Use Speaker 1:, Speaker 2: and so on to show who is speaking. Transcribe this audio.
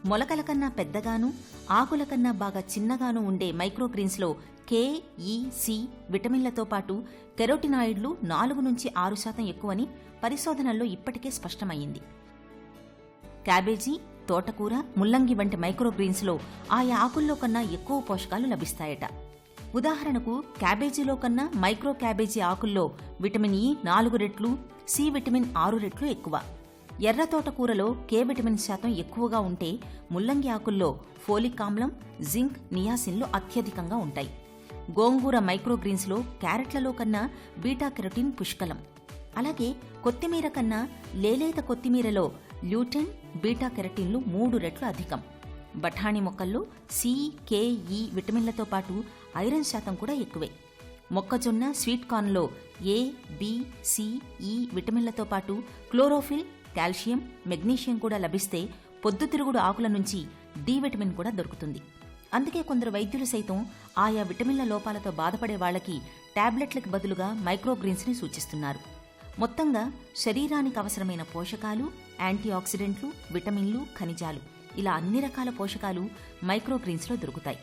Speaker 1: మొలకల కన్నా పెద్దగాను, ఆకుల కన్నా బాగా చిన్నగాను ఉండే మైక్రోగ్రీన్స్లో కే, ఈ, సి విటమిన్లతో పాటు కెరోటినాయిడ్లు 4-6% ఎక్కువని పరిశోధనల్లో ఇప్పటికే స్పష్టమయ్యింది. క్యాబేజీ, తోటకూర, ముల్లంగి వంటి మైక్రోగ్రీన్స్లో ఆయా ఆకుల్లో కన్నా ఎక్కువ పోషకాలు లభిస్తాయట. ఉదాహరణకు క్యాబేజీలో కన్నా మైక్రో క్యాబేజీ ఆకుల్లో విటమిన్ ఇ 4 రెట్లు, సి విటమిన్ 6 రెట్లు ఎక్కువ. ఎర్ర తోటకూరలో కే విటమిన్ శాతం ఎక్కువగా ఉంటే ముల్లంగి ఆకుల్లో ఫోలిక్ ఆమ్లం, జింక్, నియాసిన్లు అత్యధికంగా ఉంటాయి. గోంగూర మైక్రోగ్రీన్స్లో క్యారెట్లలో కన్నా బీటా కెరోటిన్ పుష్కలం. అలాగే కొత్తిమీర కన్నా లేలేత కొత్తిమీరలో ల్యూటెన్, బీటా కెరటిన్లు 3 రెట్లు అధికం. బఠానీ మొక్కల్లో సి, కే, ఈ విటమిన్లతో పాటు ఐరన్ శాతం కూడా ఎక్కువే. మొక్కజొన్న, స్వీట్ కార్న్లో ఏ, బి, సి, ఈ విటమిన్లతో పాటు క్లోరోఫిల్, కాల్షియం, మెగ్నీషియం కూడా లభిస్తే పొద్దుతిరుగుడు ఆకుల నుంచి డి విటమిన్ కూడా దొరుకుతుంది. అందుకే కొందరు వైద్యులు సైతం ఆయా విటమిన్ల లోపాలతో బాధపడే వాళ్లకి టాబ్లెట్లకు బదులుగా మైక్రోగ్రీన్స్ని సూచిస్తున్నారు. మొత్తంగా శరీరానికి అవసరమైన పోషకాలు, యాంటీ ఆక్సిడెంట్లు, విటమిన్లు, ఖనిజాలు ఇలా అన్ని రకాల పోషకాలు మైక్రోగ్రీన్స్లో దొరుకుతాయి.